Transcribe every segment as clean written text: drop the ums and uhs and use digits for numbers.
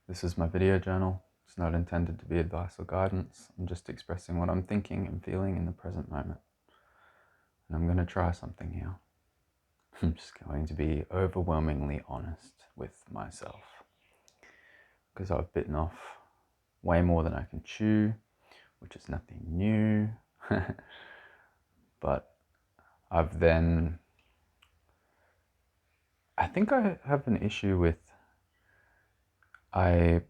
This is my video journal. It's not intended to be advice or guidance. I'm just expressing what I'm thinking and feeling in the present moment. And I'm going to try something here. I'm just going to be overwhelmingly honest with myself. Because I've bitten off way more than I can chew, which is nothing new. But I think I have an issue with, I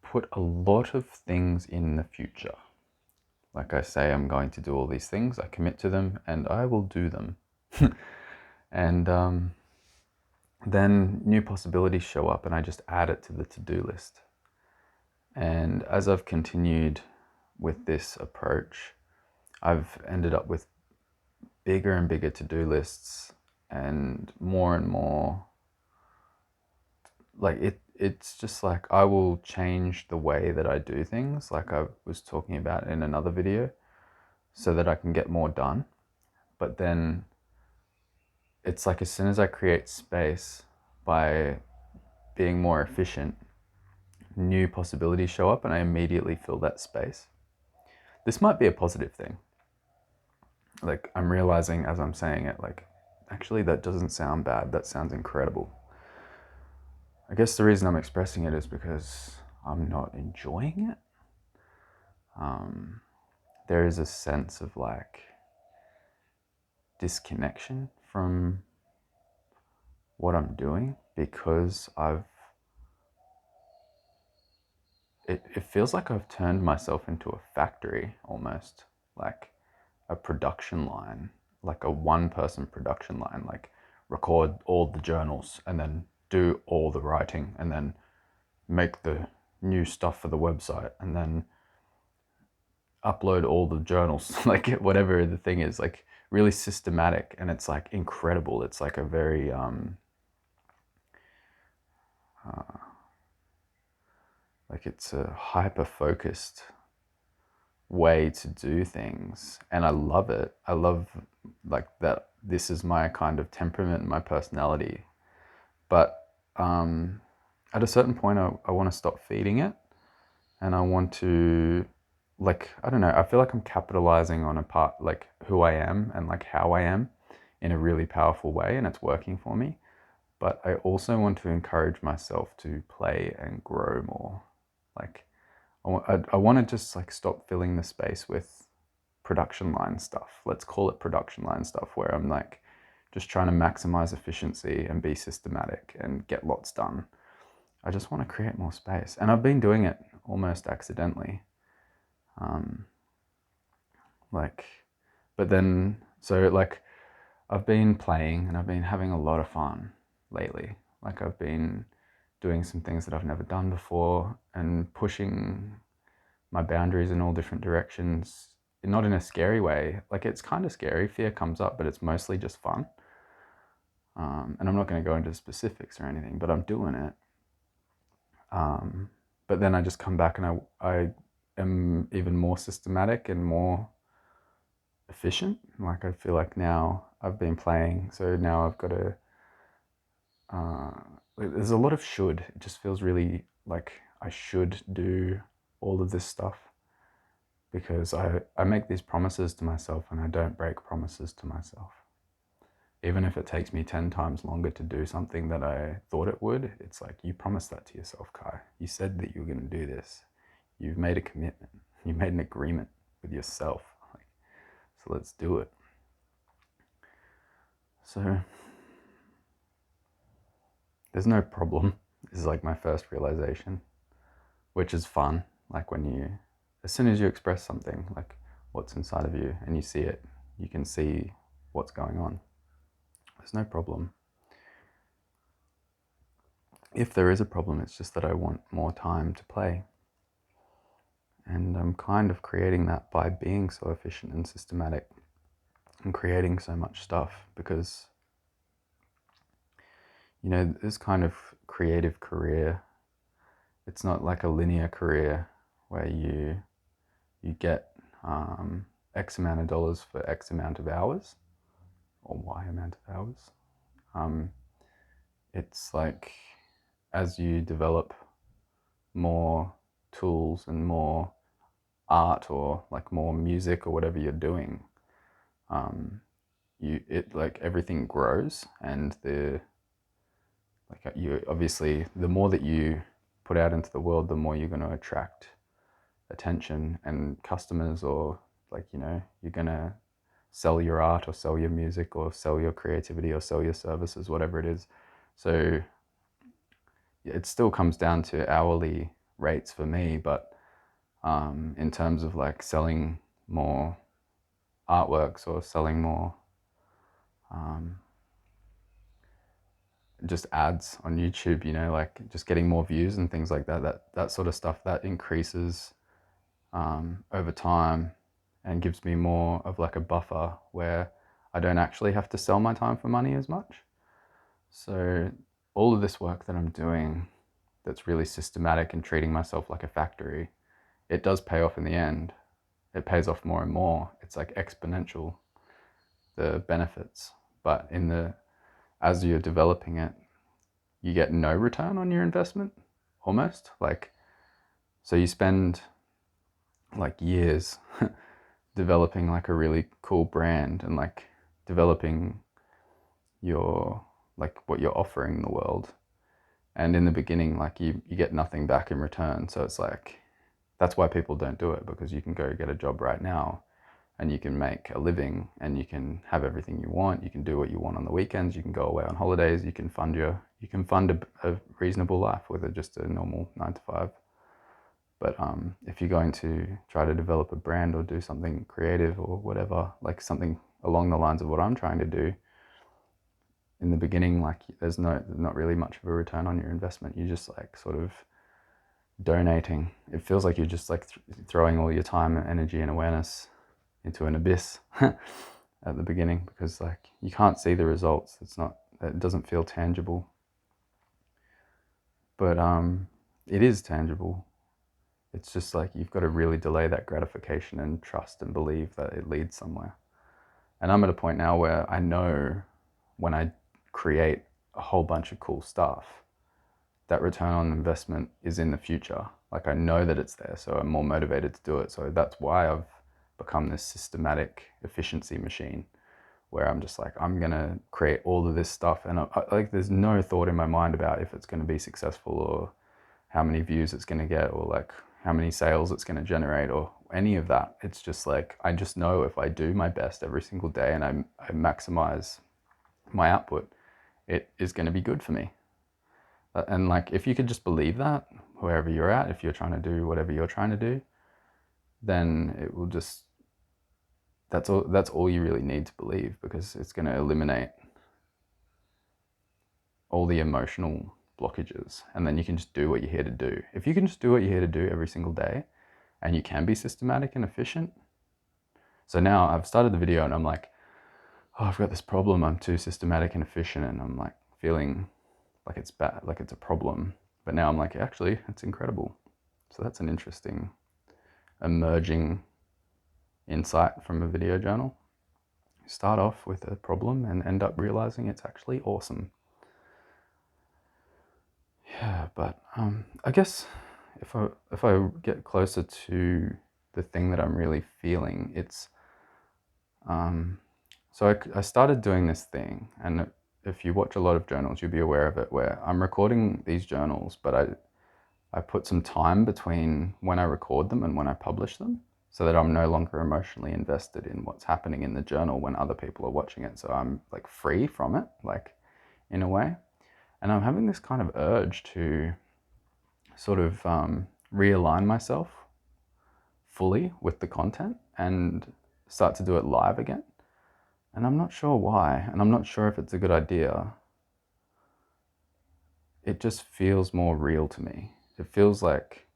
put a lot of things in the future. Like I say, I'm going to do all these things, I commit to them, and I will do them. And then new possibilities show up, and I just add it to the to-do list. And as I've continued with this approach, I've ended up with bigger and bigger to-do lists and more like it's just like I will change the way that I do things, like I was talking about in another video, so that I can get more done. But then it's like as soon as I create space by being more efficient, new possibilities show up and I immediately fill that space. This might be a positive thing. Like I'm realizing as I'm saying it, like actually that doesn't sound bad, that sounds incredible. I guess the reason I'm expressing it is because I'm not enjoying it. There is a sense of like disconnection from what I'm doing because it feels like I've turned myself into a factory almost, like a production line, like a one-person production line, like record all the journals and then do all the writing and then make the new stuff for the website and then upload all the journals, like whatever the thing is, like really systematic. And it's like incredible. It's like a very like it's a hyper focused way to do things, and I love it. I love like that this is my kind of temperament and my personality. But at a certain point I want to stop feeding it, and I want to, like, I don't know, I feel like I'm capitalizing on a part, like who I am and like how I am in a really powerful way, and it's working for me. But I also want to encourage myself to play and grow more. Like I want to just like stop filling the space with production line stuff. Let's call it production line stuff, where I'm like just trying to maximize efficiency and be systematic and get lots done. I just want to create more space. And I've been doing it almost accidentally. Like, but then, so like I've been playing and I've been having a lot of fun lately. Like I've been doing some things that I've never done before and pushing my boundaries in all different directions, not in a scary way. Like it's kind of scary, fear comes up, but it's mostly just fun. And I'm not going to go into specifics or anything, but I'm doing it. But then I just come back and I am even more systematic and more efficient. Like I feel like now I've been playing, so now I've got to. There's a lot of should. It just feels really like I should do all of this stuff because I make these promises to myself and I don't break promises to myself. Even if it takes me 10 times longer to do something that I thought it would, it's like, you promised that to yourself, Kai. You said that you were going to do this. You've made a commitment. You made an agreement with yourself. Like, so let's do it. So there's no problem. This is like my first realization, which is fun. Like when you, as soon as you express something, like what's inside of you, and you see it, you can see what's going on. There's no problem. If there is a problem, it's just that I want more time to play. And I'm kind of creating that by being so efficient and systematic and creating so much stuff because, you know, this kind of creative career, it's not like a linear career where you get X amount of dollars for X amount of hours or Y amount of hours. It's like as you develop more tools and more art, or like more music, or whatever you're doing, it like everything grows, and you obviously, the more that you put out into the world, the more you're going to attract attention and customers, or like, you're going to sell your art, or sell your music, or sell your creativity, or sell your services, whatever it is. So it still comes down to hourly rates for me, but in terms of like selling more artworks, or selling more um, just ads on YouTube, like just getting more views and things like that sort of stuff, that increases over time, and gives me more of like a buffer where I don't actually have to sell my time for money as much. So all of this work that I'm doing, that's really systematic and treating myself like a factory, it does pay off in the end. It pays off more and more. It's like exponential, the benefits. But as you're developing it, you get no return on your investment, almost. Like, so you spend like years developing like a really cool brand, and like developing your, like what you're offering the world. And in the beginning, like you get nothing back in return. So it's like, that's why people don't do it, because you can go get a job right now, and you can make a living, and you can have everything you want. You can do what you want on the weekends. You can go away on holidays. You can fund a reasonable life with just a normal 9 to 5. But if you're going to try to develop a brand, or do something creative, or whatever, like something along the lines of what I'm trying to do, in the beginning, like there's not really much of a return on your investment. You're just like sort of donating. It feels like you're just like throwing all your time and energy and awareness into an abyss at the beginning, because like you can't see the results. It doesn't feel tangible, but it is tangible. It's just like you've got to really delay that gratification, and trust and believe that it leads somewhere. And I'm at a point now where I know, when I create a whole bunch of cool stuff, that return on investment is in the future. Like, I know that it's there, so I'm more motivated to do it. So that's why I've become this systematic efficiency machine, where I'm just like, I'm gonna create all of this stuff, and like there's no thought in my mind about if it's going to be successful, or how many views it's going to get, or like how many sales it's going to generate, or any of that. It's just like, I just know if I do my best every single day, and I maximize my output, it is going to be good for me. And like, if you could just believe that, wherever you're at, if you're trying to do whatever you're trying to do, then it will just, that's all you really need to believe, because it's going to eliminate all the emotional blockages, and then you can just do what you're here to do. If you can just do what you're here to do every single day, and you can be systematic and efficient. So now I've started the video, and I'm like, oh, I've got this problem. I'm too systematic and efficient, and I'm like feeling like it's bad, like it's a problem. But now I'm like, actually, it's incredible. So that's an interesting emerging insight from a video journal. You start off with a problem and end up realizing it's actually awesome. Yeah, but I guess if I get closer to the thing that I'm really feeling, it's so I started doing this thing, and if you watch a lot of journals, you'll be aware of it, where I'm recording these journals, but I put some time between when I record them and when I publish them, so that I'm no longer emotionally invested in what's happening in the journal when other people are watching it. So I'm like free from it, like, in a way. And I'm having this kind of urge to sort of realign myself fully with the content, and start to do it live again. And I'm not sure why, and I'm not sure if it's a good idea. It just feels more real to me. It feels like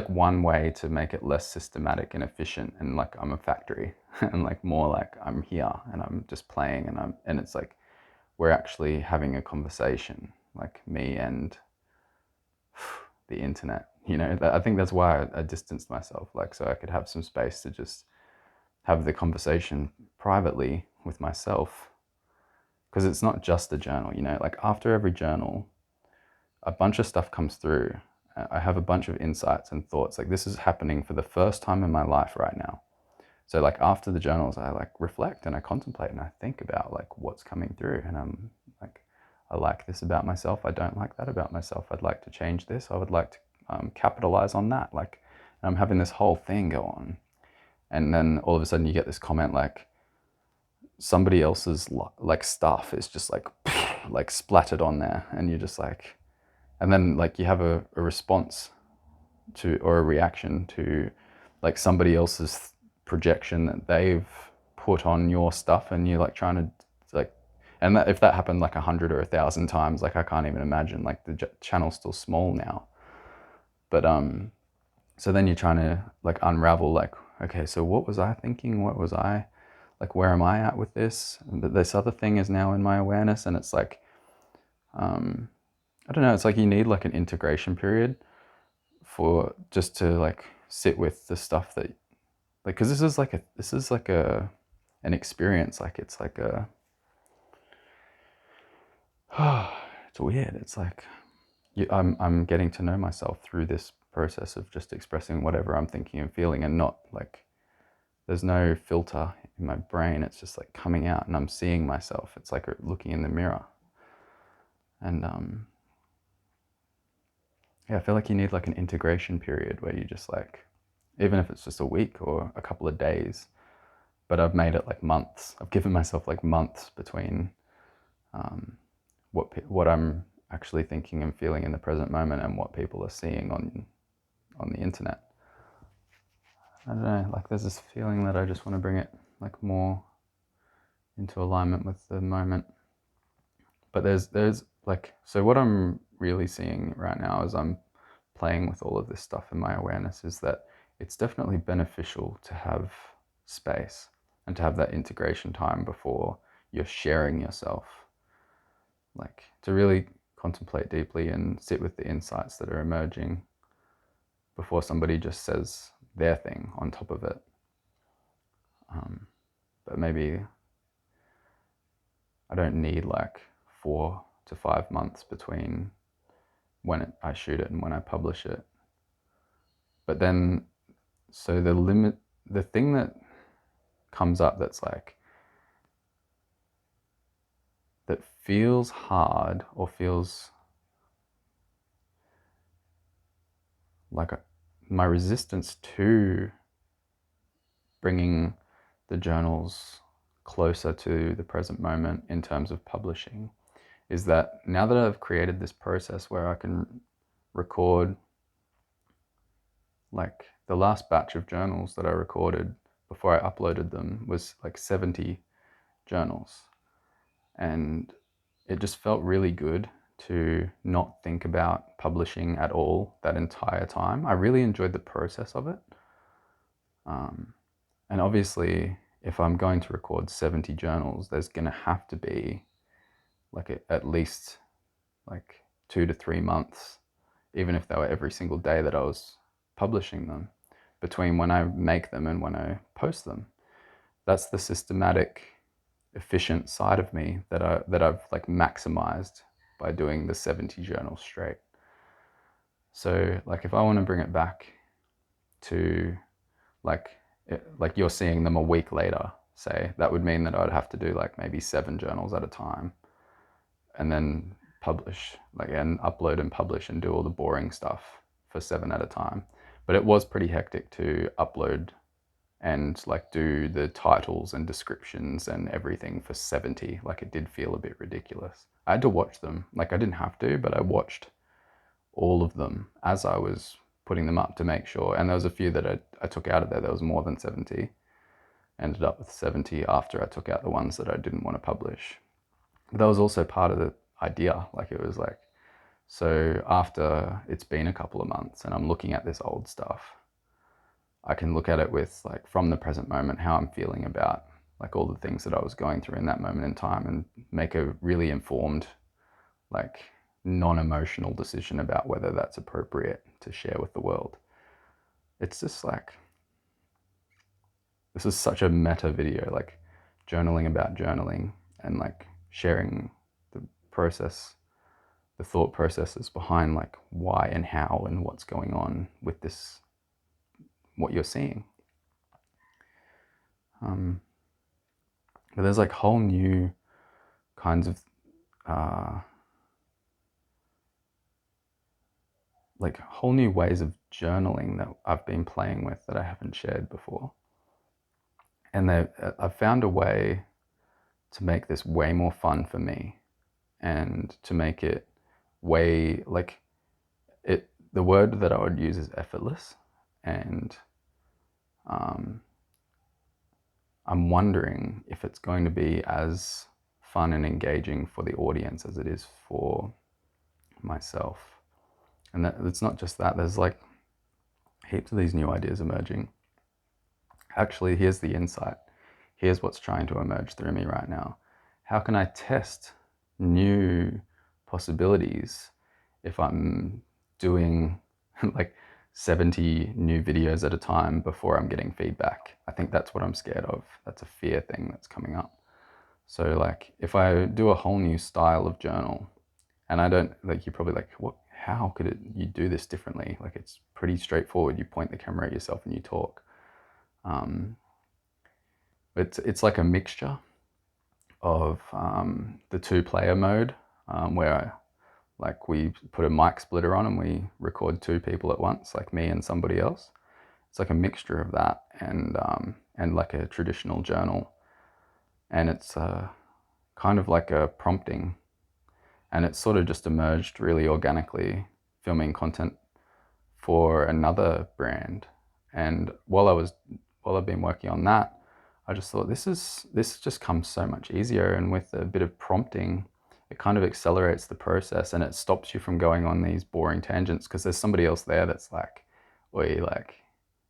one way to make it less systematic and efficient, and like I'm a factory, and like more like I'm here and I'm just playing, and it's like we're actually having a conversation, like me and the internet. I think that's why I distanced myself, like, so I could have some space to just have the conversation privately with myself. Because it's not just a journal, like after every journal, a bunch of stuff comes through. I have a bunch of insights and thoughts. Like this is happening for the first time in my life right now. So like after the journals, I like reflect and I contemplate and I think about like what's coming through. And I'm like, I like this about myself. I don't like that about myself. I'd like to change this. I would like to capitalize on that. Like I'm having this whole thing go on. And then all of a sudden you get this comment like somebody else's like stuff is just like like splattered on there, and you're just like, and then like you have a response to or a reaction to like somebody else's projection that they've put on your stuff, and you're like trying to like, and that, if that happened like 100 or 1,000 times, like I can't even imagine. Like the channel's still small now, but so then you're trying to like unravel like, okay, so what was I thinking? What was I like? Where am I at with this? But this other thing is now in my awareness, and it's like, I don't know. It's like you need like an integration period for just to like sit with the stuff that like, because this is like a an experience. Like it's like a it's weird. It's like I'm getting to know myself through this process of just expressing whatever I'm thinking and feeling, and not like there's no filter in my brain. It's just like coming out, and I'm seeing myself. It's like looking in the mirror, and yeah, I feel like you need like an integration period where you just like, even if it's just a week or a couple of days, but I've made it like months. I've given myself like months between what I'm actually thinking and feeling in the present moment and what people are seeing on the internet. I don't know, like there's this feeling that I just want to bring it like more into alignment with the moment. But there's like, so what I'm really seeing right now as I'm playing with all of this stuff in my awareness is that it's definitely beneficial to have space and to have that integration time before you're sharing yourself. Like to really contemplate deeply and sit with the insights that are emerging before somebody just says their thing on top of it. But maybe I don't need like 4 to 5 months between when I shoot it and when I publish it. But then, so the thing that comes up that's like, that feels hard or feels like my resistance to bringing the journals closer to the present moment in terms of publishing is that now that I've created this process where I can record, like the last batch of journals that I recorded before I uploaded them was like 70 journals. And it just felt really good to not think about publishing at all that entire time. I really enjoyed the process of it. And obviously, if I'm going to record 70 journals, there's going to have to be like at least like 2 to 3 months, even if they were every single day that I was publishing them, between when I make them and when I post them. That's the systematic, efficient side of me that I've like maximized by doing the 70 journals straight. So like if I want to bring it back to like like you're seeing them a week later, say, that would mean that I'd have to do like maybe 7 journals at a time, and then publish like and upload and publish and do all the boring stuff for 7 at a time. But it was pretty hectic to upload and like do the titles and descriptions and everything for 70. Like it did feel a bit ridiculous. I had to watch them. Like I didn't have to, but I watched all of them as I was putting them up to make sure. And there was a few that I took out of there. There was more than 70. Ended up with 70 after I took out the ones that I didn't want to publish. But that was also part of the idea. Like it was like, so after it's been a couple of months and I'm looking at this old stuff, I can look at it with like from the present moment, how I'm feeling about like all the things that I was going through in that moment in time, and make a really informed, like non-emotional decision about whether that's appropriate to share with the world. It's just like, this is such a meta video, like journaling about journaling and like sharing the process, the thought processes behind like why and how and what's going on with this, what you're seeing. But there's like whole new kinds of like whole new ways of journaling that I've been playing with that I haven't shared before. And I've found a way to make this way more fun for me, and to make it way like it. The word that I would use is effortless, and I'm wondering if it's going to be as fun and engaging for the audience as it is for myself. And that it's not just that. There's like heaps of these new ideas emerging. Actually, here's the insight. Here's what's trying to emerge through me right now. How can I test new possibilities if I'm doing like 70 new videos at a time before I'm getting feedback? I think that's what I'm scared of. That's a fear thing that's coming up. So like if I do a whole new style of journal, and I don't, like, you're probably like, what, how could you do this differently? Like it's pretty straightforward. You point the camera at yourself and you talk. It's like a mixture of the 2-player mode, where like we put a mic splitter on and we record 2 people at once, like me and somebody else. It's like a mixture of that and like a traditional journal, and it's kind of like a prompting, and it's sort of just emerged really organically, filming content for another brand. And while I've been working on that, I just thought this just comes so much easier, and with a bit of prompting, it kind of accelerates the process, and it stops you from going on these boring tangents, because there's somebody else there that's like, "Oi, like,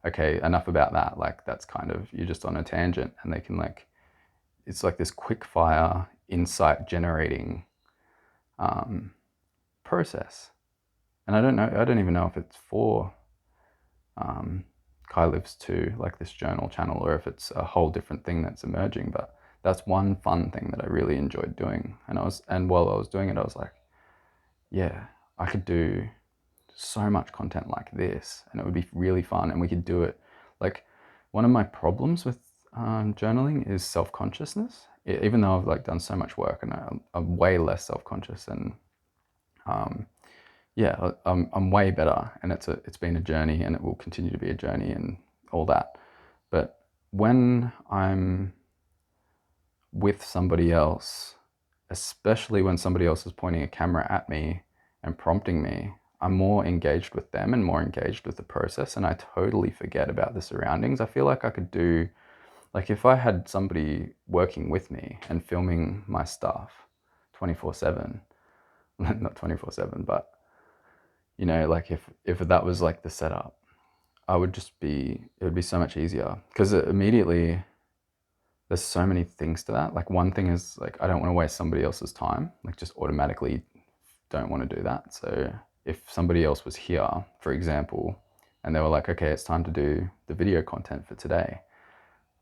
okay, enough about that. Like, that's kind of, you're just on a tangent," and they can like, it's like this quick fire insight generating process. And I don't even know if it's for Kai Lives Too, like this journal channel, or if it's a whole different thing that's emerging. But that's one fun thing that I really enjoyed doing. And while I was doing it, I was like, yeah, I could do so much content like this, and it would be really fun, and we could do it. Like, one of my problems with journaling is self-consciousness. Even though I've like done so much work, and I'm way less self-conscious, and yeah, I'm way better, and it's been a journey, and it will continue to be a journey, and all that. But when I'm with somebody else, especially when somebody else is pointing a camera at me and prompting me, I'm more engaged with them and more engaged with the process, and I totally forget about the surroundings. I feel like I could do, like, if I had somebody working with me and filming my stuff 24/7, not 24/7, but you know, like if that was like the setup, I would just be, it would be so much easier, because immediately there's so many things to that. Like, one thing is like, I don't want to waste somebody else's time, like just automatically don't want to do that. So if somebody else was here, for example, and they were like, okay, it's time to do the video content for today,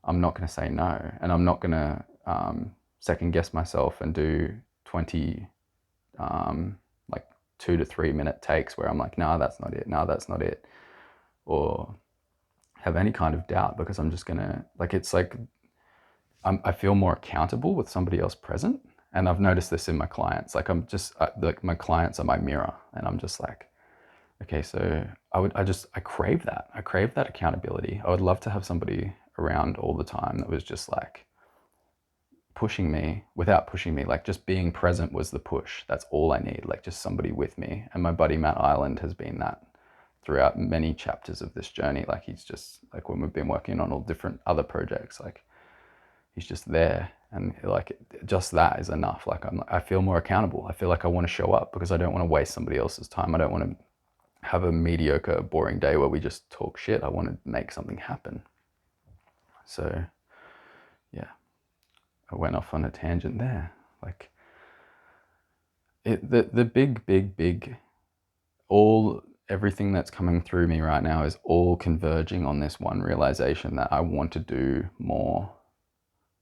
I'm not going to say no, and I'm not going to second guess myself and do 20 like 2 to 3 minute takes where I'm like, nah, that's not it, nah, that's not it, or have any kind of doubt, because I'm just gonna, like, it's like I feel more accountable with somebody else present. And I've noticed this in my clients. Like, I'm just like, my clients are my mirror, and I'm just like, okay, so I crave that. I crave that accountability. I would love to have somebody around all the time that was just like pushing me without pushing me. Like, just being present was the push. That's all I need. Like, just somebody with me. And my buddy Matt Island has been that throughout many chapters of this journey. Like, he's just like, when we've been working on all different other projects, like, he's just there, and like, just that is enough. Like, I feel more accountable. I feel like I want to show up, because I don't want to waste somebody else's time. I don't want to have a mediocre, boring day where we just talk shit. I want to make something happen. So yeah, I went off on a tangent there. Like, the big everything that's coming through me right now is all converging on this one realization that I want to do more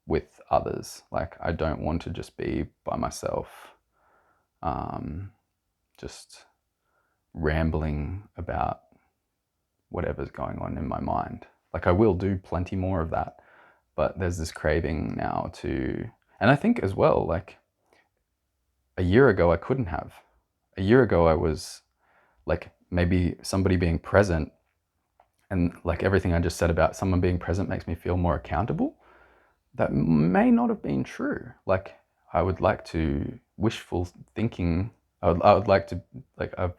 with others. Like, I don't want to just be by myself. just rambling about whatever's going on in my mind. Like I will do plenty more of that, but there's this craving now to, and I think as well, like a year ago I couldn't have. A year ago I was like maybe somebody being present, and like everything I just said about someone being present makes me feel more accountable. That may not have been true. Like I would like to wishful thinking. I would like to like I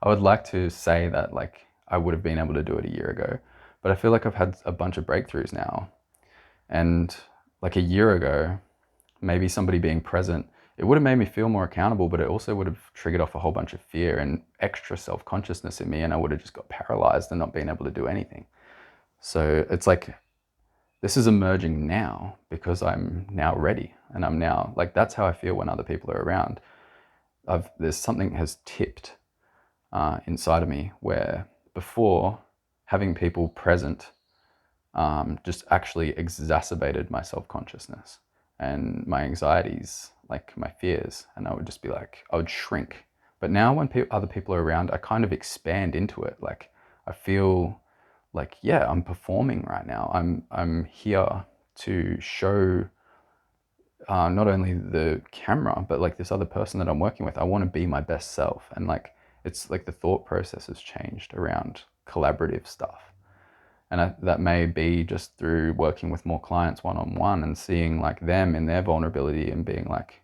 would like to say that like I would have been able to do it a year ago, but I feel like I've had a bunch of breakthroughs now. And like a year ago, maybe somebody being present, it would have made me feel more accountable, but it also would have triggered off a whole bunch of fear and extra self-consciousness in me, and I would have just got paralyzed and not been able to do anything. So it's like this is emerging now because I'm now ready, and I'm now like, that's how I feel when other people are around. There's something has tipped inside of me where before having people present just actually exacerbated my self-consciousness and my anxieties, like my fears, and I would just be like, I would shrink. But now when other people are around, I kind of expand into it. Like I feel like, yeah, I'm performing right now. I'm here to show not only the camera, but like this other person that I'm working with. I want to be my best self, and like it's like the thought process has changed around collaborative stuff. And that may be just through working with more clients one-on-one and seeing like them in their vulnerability and being like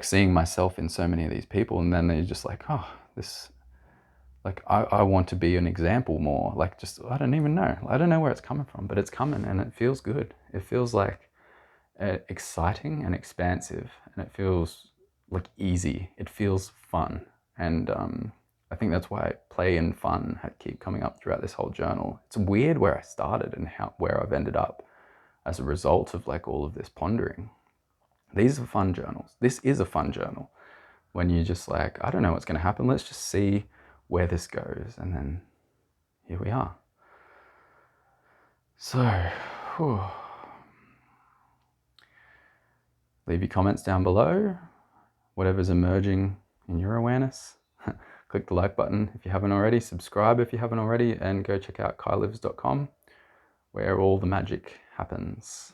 seeing myself in so many of these people, and then they're just like, oh, this, like I want to be an example more. Like just I don't even know. I don't know where it's coming from, but it's coming and it feels good. It feels like exciting and expansive, and it feels like easy. It feels fun, and I think that's why play and fun keep coming up throughout this whole journal. It's weird where I started and where I've ended up as a result of like all of this pondering. These are fun journals. This is a fun journal when you just like, I don't know what's going to happen. Let's just see where this goes, and then here we are. So, whew. Leave your comments down below, whatever's emerging in your awareness. Click the like button if you haven't already, subscribe if you haven't already, and go check out kailives.com where all the magic happens.